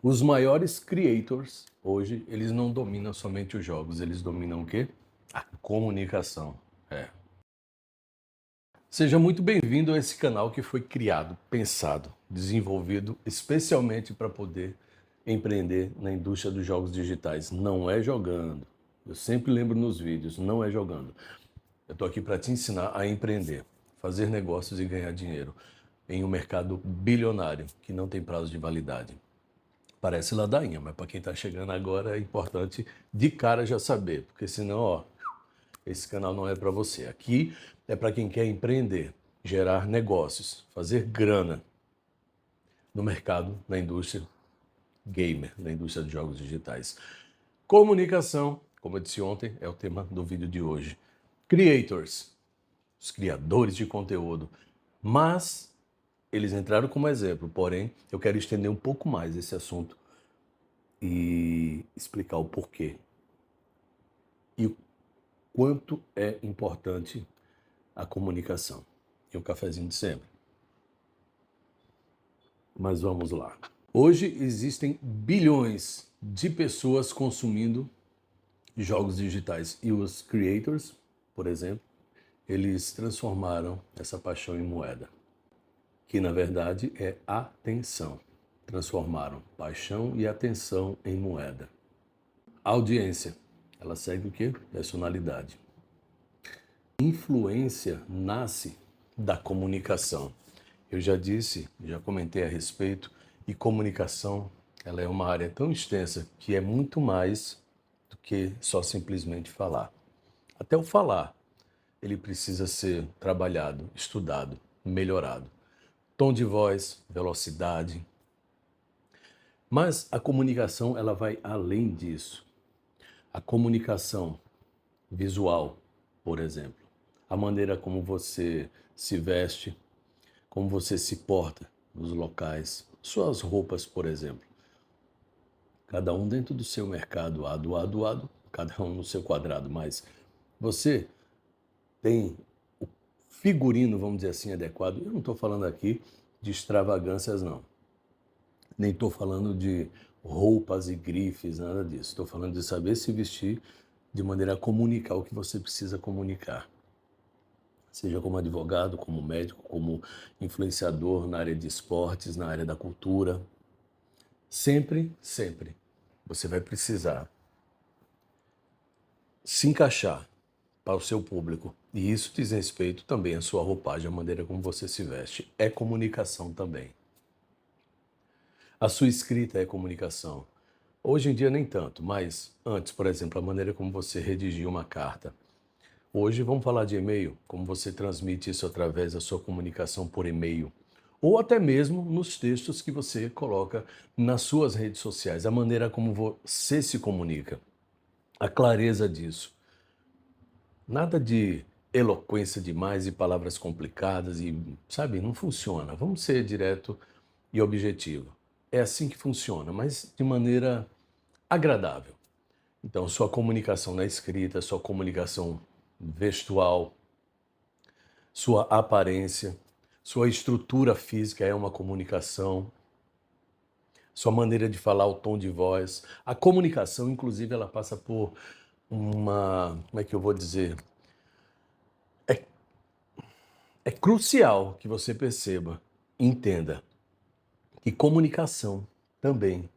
Os maiores creators, hoje, eles não dominam somente os jogos, eles dominam o quê? A comunicação. Seja muito bem-vindo a esse canal que foi criado, pensado, desenvolvido especialmente para poder empreender na indústria dos jogos digitais. Não é jogando. Eu sempre lembro nos vídeos, não é jogando. Eu estou aqui para te ensinar a empreender, fazer negócios e ganhar dinheiro em um mercado bilionário que não tem prazo de validade. Parece ladainha, mas para quem está chegando agora é importante de cara já saber, porque senão, esse canal não é para você. Aqui é para quem quer empreender, gerar negócios, fazer grana no mercado, na indústria gamer, na indústria de jogos digitais. Comunicação, como eu disse ontem, é o tema do vídeo de hoje. Creators, os criadores de conteúdo, mas eles entraram como exemplo, porém eu quero estender um pouco mais esse assunto e explicar o porquê e o quanto é importante a comunicação. E o cafezinho de sempre. Mas vamos lá. Hoje existem bilhões de pessoas consumindo jogos digitais e os creators, por exemplo, eles transformaram essa paixão em moeda, que na verdade é atenção. Transformaram paixão e atenção em moeda. A audiência, ela segue o quê? Personalidade. Influência nasce da comunicação. Eu já disse, já comentei a respeito, e comunicação, ela é uma área tão extensa que é muito mais do que só simplesmente falar. Até o falar, ele precisa ser trabalhado, estudado, melhorado. Tom de voz, velocidade. Mas a comunicação, ela vai além disso. A comunicação visual, por exemplo. A maneira como você se veste, como você se porta nos locais, suas roupas, por exemplo. Cada um dentro do seu mercado, ado, cada um no seu quadrado, mas você tem o figurino, vamos dizer assim, adequado. Eu não estou falando aqui de extravagâncias, não. Nem estou falando de roupas e grifes, nada disso. Estou falando de saber se vestir de maneira a comunicar o que você precisa comunicar. Seja como advogado, como médico, como influenciador na área de esportes, na área da cultura. Sempre, você vai precisar se encaixar para o seu público. E isso diz respeito também à sua roupagem, à maneira como você se veste. É comunicação também. A sua escrita é comunicação. Hoje em dia nem tanto, mas antes, por exemplo, a maneira como você redigia uma carta. Hoje vamos falar de e-mail, como você transmite isso através da sua comunicação por e-mail. Ou até mesmo nos textos que você coloca nas suas redes sociais, a maneira como você se comunica, a clareza disso. Nada de eloquência demais e palavras complicadas e, sabe, não funciona. Vamos ser direto e objetivo. É assim que funciona, mas de maneira agradável. Então, sua comunicação na escrita, sua comunicação vestual, sua aparência, sua estrutura física é uma comunicação, sua maneira de falar, o tom de voz. A comunicação, inclusive, ela passa por como é que eu vou dizer? É crucial que você perceba, entenda, que comunicação também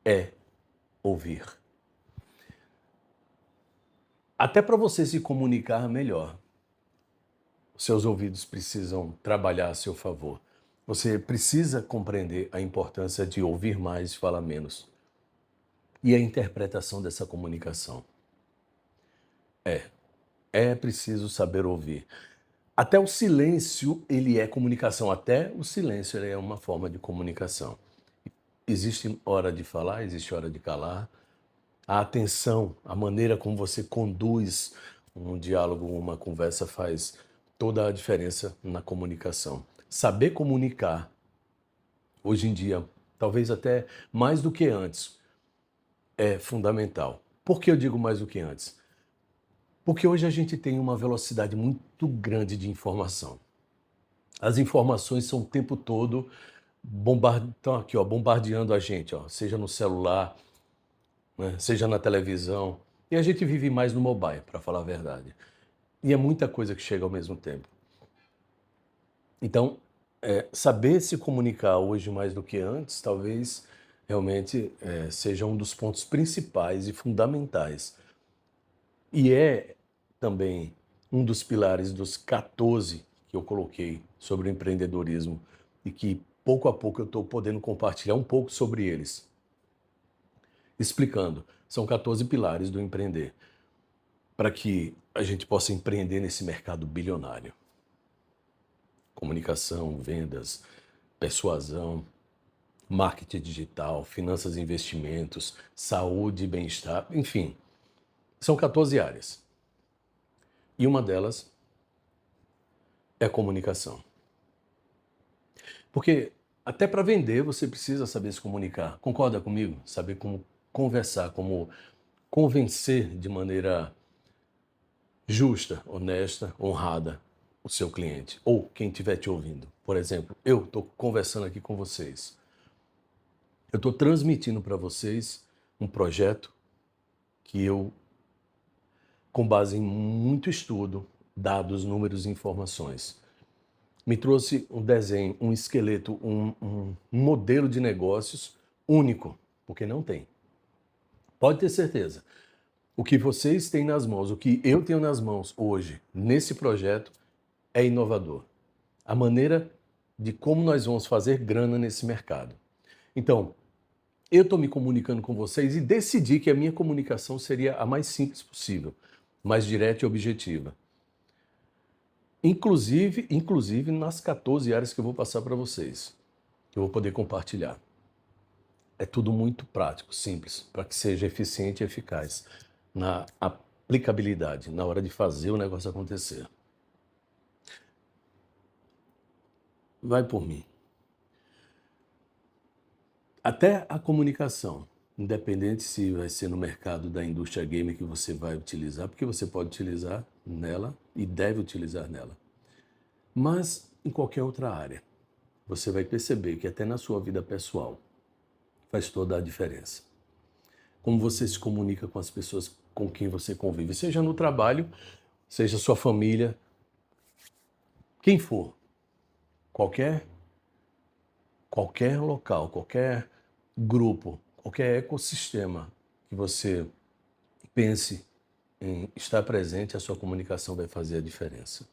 é ouvir. Até para você se comunicar melhor, seus ouvidos precisam trabalhar a seu favor. Você precisa compreender a importância de ouvir mais e falar menos. E a interpretação dessa comunicação. É preciso saber ouvir. Até o silêncio, ele é comunicação. Até o silêncio, ele é uma forma de comunicação. Existe hora de falar, existe hora de calar. A atenção, a maneira como você conduz um diálogo, uma conversa faz toda a diferença na comunicação. Saber comunicar, hoje em dia, talvez até mais do que antes, é fundamental. Por que eu digo mais do que antes? Porque hoje a gente tem uma velocidade muito grande de informação. As informações são o tempo todo estão aqui, ó, bombardeando a gente, ó, seja no celular, né, seja na televisão. E a gente vive mais no mobile, para falar a verdade. E é muita coisa que chega ao mesmo tempo. Então, saber se comunicar hoje mais do que antes, talvez realmente seja um dos pontos principais e fundamentais. E é também um dos pilares dos 14 que eu coloquei sobre o empreendedorismo e que pouco a pouco eu estou podendo compartilhar um pouco sobre eles. Explicando, são 14 pilares do empreender, para que a gente possa empreender nesse mercado bilionário. Comunicação, vendas, persuasão, marketing digital, finanças e investimentos, saúde e bem-estar, enfim, são 14 áreas. E uma delas é a comunicação. Porque até para vender você precisa saber se comunicar. Concorda comigo? Saber como conversar, como convencer de maneira justa, honesta, honrada o seu cliente ou quem estiver te ouvindo. Por exemplo, eu estou conversando aqui com vocês. Eu estou transmitindo para vocês um projeto que eu, com base em muito estudo, dados, números e informações, me trouxe um desenho, um esqueleto, um modelo de negócios único, porque não tem. Pode ter certeza. O que vocês têm nas mãos, o que eu tenho nas mãos hoje, nesse projeto, é inovador. A maneira de como nós vamos fazer grana nesse mercado. Então, eu estou me comunicando com vocês e decidi que a minha comunicação seria a mais simples possível, mais direta e objetiva. Inclusive nas 14 áreas que eu vou passar para vocês, que eu vou poder compartilhar. É tudo muito prático, simples, para que seja eficiente e eficaz na aplicabilidade, na hora de fazer o negócio acontecer. Vai por mim. Até a comunicação, independente se vai ser no mercado da indústria gamer que você vai utilizar, porque você pode utilizar nela e deve utilizar nela. Mas em qualquer outra área, você vai perceber que até na sua vida pessoal faz toda a diferença. Como você se comunica com as pessoas com quem você convive, seja no trabalho, seja sua família, quem for, qualquer local, qualquer grupo, qualquer ecossistema que você pense em estar presente, a sua comunicação vai fazer a diferença.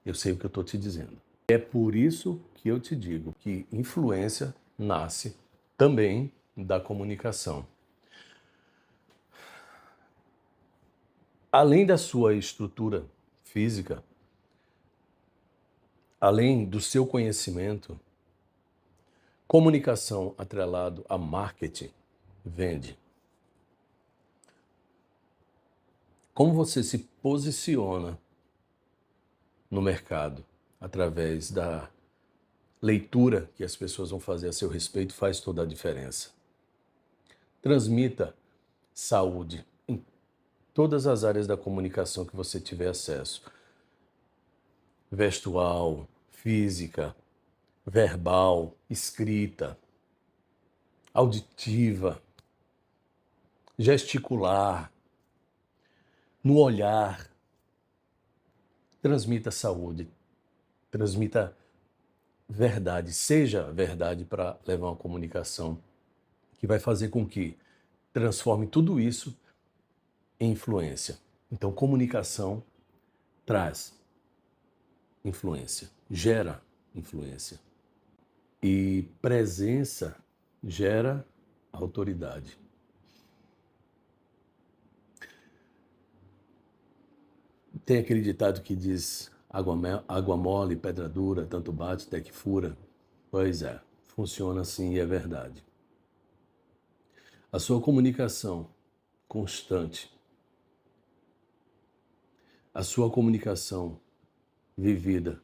Eu sei o que eu estou te dizendo. É por isso que eu te digo que influência nasce também da comunicação. Além da sua estrutura física, além do seu conhecimento, comunicação atrelado a marketing vende. Como você se posiciona no mercado através da leitura que as pessoas vão fazer a seu respeito faz toda a diferença. Transmita saúde em todas as áreas da comunicação que você tiver acesso. Vestual, física, verbal, escrita, auditiva, gesticular, no olhar. Transmita saúde, transmita verdade, seja verdade para levar uma comunicação que vai fazer com que transforme tudo isso em influência. Então, comunicação traz influência, gera influência. E presença gera autoridade. Tem aquele ditado que diz: água mole, pedra dura, tanto bate até que fura. Pois é, funciona assim e é verdade. A sua comunicação constante, a sua comunicação vivida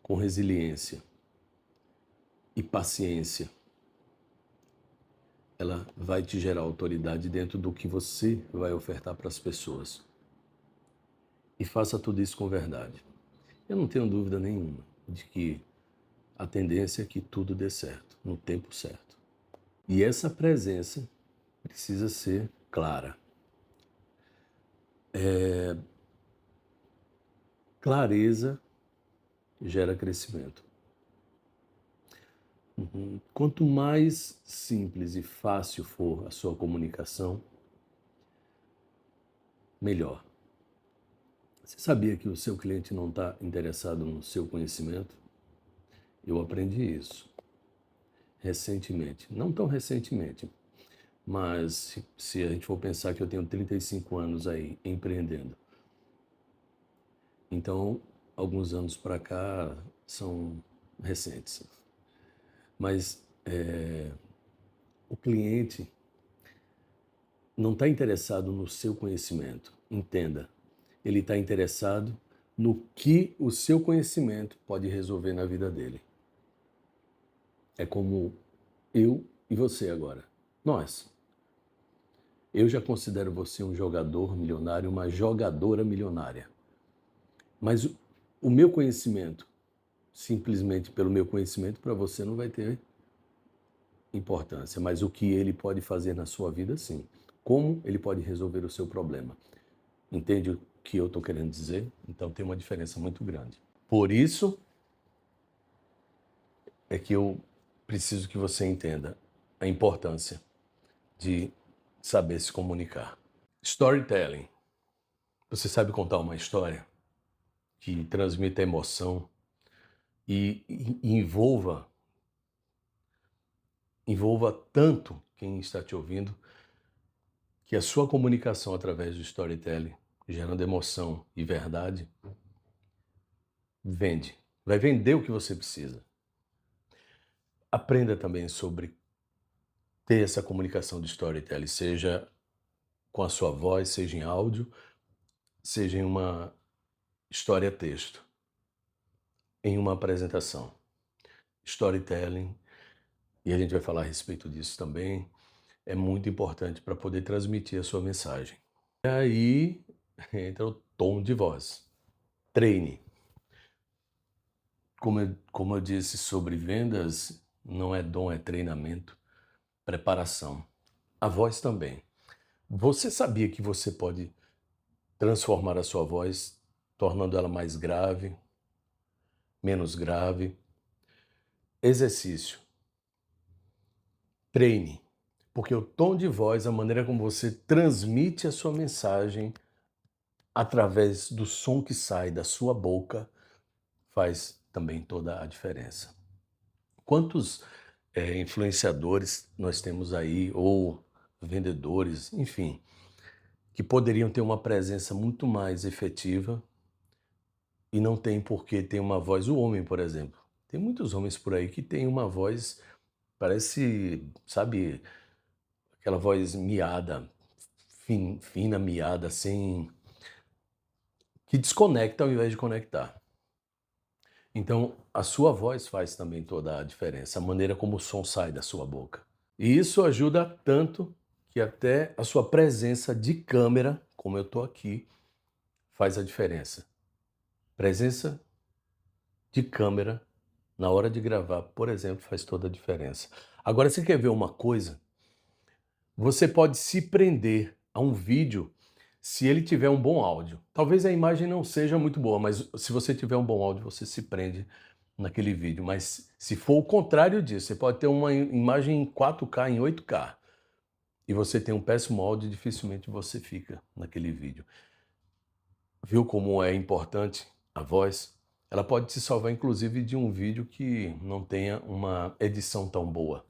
com resiliência e paciência, ela vai te gerar autoridade dentro do que você vai ofertar para as pessoas. E faça tudo isso com verdade. Eu não tenho dúvida nenhuma de que a tendência é que tudo dê certo, no tempo certo. E essa presença precisa ser clara. Clareza gera crescimento. Quanto mais simples e fácil for a sua comunicação, melhor. Você sabia que o seu cliente não está interessado no seu conhecimento? Eu aprendi isso recentemente. Não tão recentemente, mas se a gente for pensar que eu tenho 35 anos aí empreendendo, então alguns anos para cá são recentes. Mas o cliente não está interessado no seu conhecimento. Entenda, ele está interessado no que o seu conhecimento pode resolver na vida dele. É como eu e você agora. Nós. Eu já considero você um jogador milionário, uma jogadora milionária. Mas o meu conhecimento, simplesmente pelo meu conhecimento, para você não vai ter importância. Mas o que ele pode fazer na sua vida, sim. Como ele pode resolver o seu problema. Entende o que eu estou querendo dizer? Então tem uma diferença muito grande. Por isso é que eu preciso que você entenda a importância de saber se comunicar. Storytelling. Você sabe contar uma história que transmita emoção e envolva tanto quem está te ouvindo que a sua comunicação através do storytelling, gerando emoção e verdade, vende. Vai vender o que você precisa. Aprenda também sobre ter essa comunicação de storytelling, seja com a sua voz, seja em áudio, seja em uma história-texto, em uma apresentação. Storytelling, e a gente vai falar a respeito disso também, é muito importante para poder transmitir a sua mensagem. E aí entra o tom de voz. Treine. Como eu disse sobre vendas, não é dom, é treinamento, preparação. A voz também. Você sabia que você pode transformar a sua voz, tornando ela mais grave, menos grave? Exercício. Treine. Porque o tom de voz, a maneira como você transmite a sua mensagem através do som que sai da sua boca, faz também toda a diferença. Quantos influenciadores nós temos aí, ou vendedores, enfim, que poderiam ter uma presença muito mais efetiva e não tem porque tem uma voz. O homem, por exemplo. Tem muitos homens por aí que têm uma voz, parece, sabe, aquela voz miada, fina miada, sem... que desconecta ao invés de conectar. Então, a sua voz faz também toda a diferença, a maneira como o som sai da sua boca. E isso ajuda tanto que até a sua presença de câmera, como eu estou aqui, faz a diferença. Presença de câmera na hora de gravar, por exemplo, faz toda a diferença. Agora, você quer ver uma coisa? Você pode se prender a um vídeo se ele tiver um bom áudio. Talvez a imagem não seja muito boa, mas se você tiver um bom áudio, você se prende naquele vídeo. Mas se for o contrário disso, você pode ter uma imagem em 4K, em 8K, e você tem um péssimo áudio, dificilmente você fica naquele vídeo. Viu como é importante a voz? Ela pode te salvar, inclusive, de um vídeo que não tenha uma edição tão boa.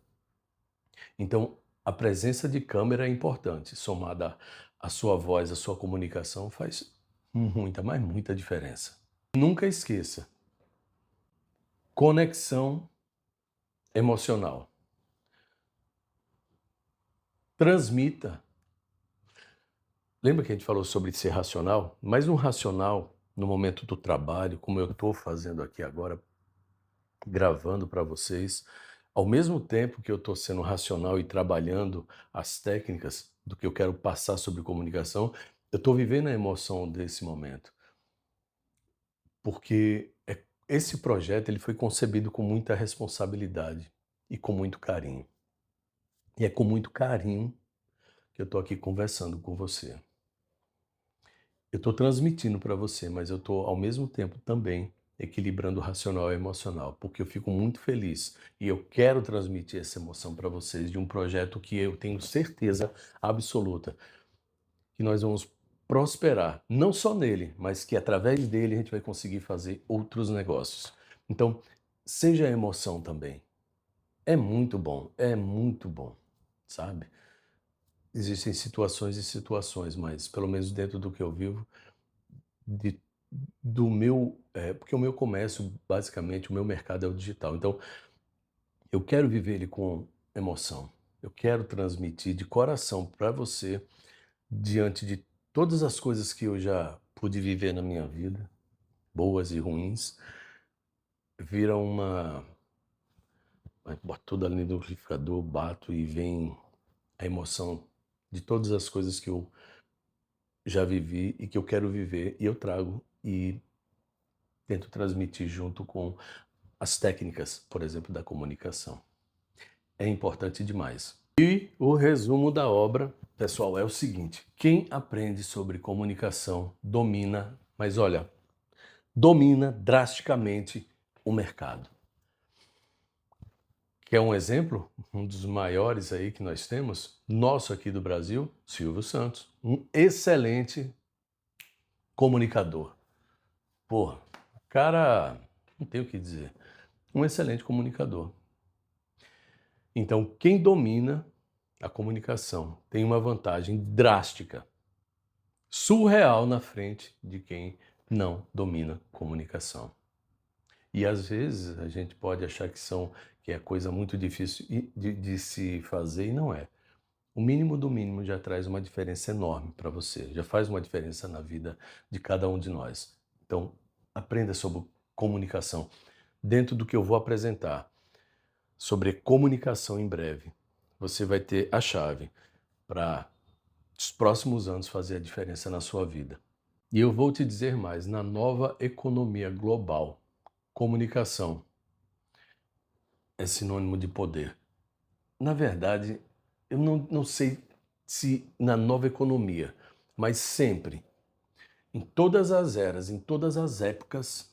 Então, a presença de câmera é importante, somada à sua voz, à sua comunicação, faz muita, mas muita diferença. Nunca esqueça, conexão emocional. Transmita. Lembra que a gente falou sobre ser racional? Mas um racional, no momento do trabalho, como eu estou fazendo aqui agora, gravando para vocês, ao mesmo tempo que eu estou sendo racional e trabalhando as técnicas do que eu quero passar sobre comunicação, eu estou vivendo a emoção desse momento. Porque Esse projeto ele foi concebido com muita responsabilidade e com muito carinho. E é com muito carinho que eu estou aqui conversando com você. Eu estou transmitindo para você, mas eu estou ao mesmo tempo também equilibrando o racional e o emocional, porque eu fico muito feliz e eu quero transmitir essa emoção para vocês de um projeto que eu tenho certeza absoluta que nós vamos prosperar, não só nele, mas que através dele a gente vai conseguir fazer outros negócios. Então, seja a emoção também. É muito bom, sabe? Existem situações e situações, mas pelo menos dentro do que eu vivo, de, do meu, porque o meu comércio, basicamente, o meu mercado é o digital. Então, eu quero viver ele com emoção. Eu quero transmitir de coração para você, diante de todas as coisas que eu já pude viver na minha vida, boas e ruins, vira uma. Boto tudo ali no liquidificador, bato e vem a emoção de todas as coisas que eu já vivi e que eu quero viver, e eu trago e tento transmitir junto com as técnicas, por exemplo, da comunicação. É importante demais. E o resumo da obra, pessoal, é o seguinte: quem aprende sobre comunicação domina, mas olha, domina drasticamente o mercado. Quer um exemplo? Um dos maiores aí que nós temos, nosso aqui do Brasil, Silvio Santos, um excelente comunicador. Porra, o cara, não tem o que dizer, um excelente comunicador. Então, quem domina a comunicação tem uma vantagem drástica, surreal na frente de quem não domina comunicação. E às vezes a gente pode achar que é coisa muito difícil de se fazer, e não é. O mínimo do mínimo já traz uma diferença enorme para você, já faz uma diferença na vida de cada um de nós. Então, aprenda sobre comunicação. Dentro do que eu vou apresentar sobre comunicação em breve, você vai ter a chave para os próximos anos fazer a diferença na sua vida. E eu vou te dizer mais, na nova economia global, comunicação é sinônimo de poder. Na verdade, eu não sei se na nova economia, mas sempre, em todas as eras, em todas as épocas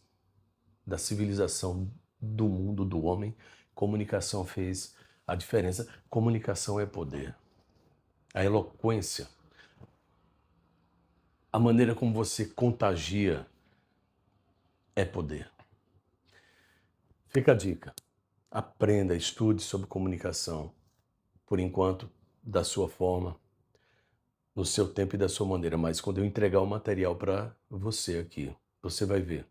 da civilização do mundo, do homem, comunicação fez a diferença. Comunicação é poder. A eloquência, a maneira como você contagia é poder. Fica a dica. Aprenda, estude sobre comunicação, por enquanto, da sua forma, no seu tempo e da sua maneira. Mas quando eu entregar o material para você aqui, você vai ver.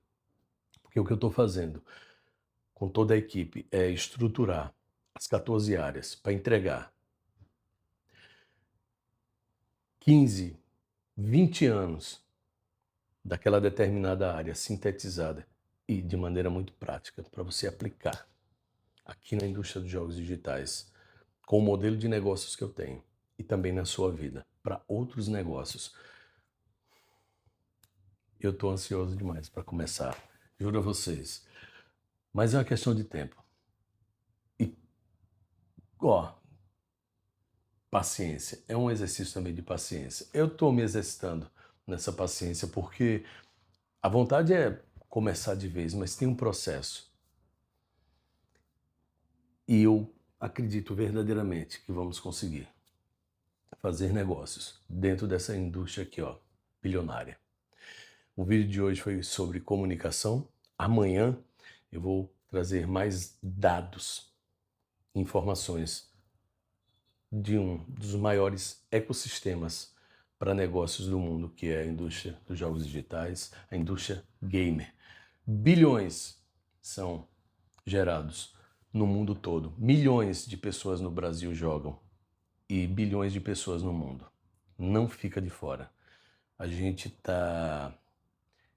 Porque o que eu estou fazendo com toda a equipe é estruturar as 14 áreas para entregar 15, 20 anos daquela determinada área sintetizada e de maneira muito prática para você aplicar aqui na indústria dos jogos digitais com o modelo de negócios que eu tenho e também na sua vida para outros negócios. Eu estou ansioso demais para começar, juro a vocês, mas é uma questão de tempo. E, ó, paciência, é um exercício também de paciência. Eu estou me exercitando nessa paciência porque a vontade é começar de vez, mas tem um processo. E eu acredito verdadeiramente que vamos conseguir fazer negócios dentro dessa indústria aqui, ó, bilionária. O vídeo de hoje foi sobre comunicação. Amanhã eu vou trazer mais dados, informações de um dos maiores ecossistemas para negócios do mundo, que é a indústria dos jogos digitais, a indústria gamer. Bilhões são gerados no mundo todo. Milhões de pessoas no Brasil jogam e bilhões de pessoas no mundo. Não fica de fora. A gente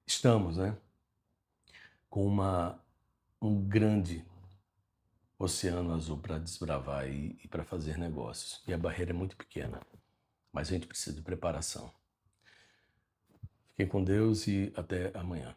estamos, né, com um grande oceano azul para desbravar e para fazer negócios. E a barreira é muito pequena, mas a gente precisa de preparação. Fiquem com Deus e até amanhã.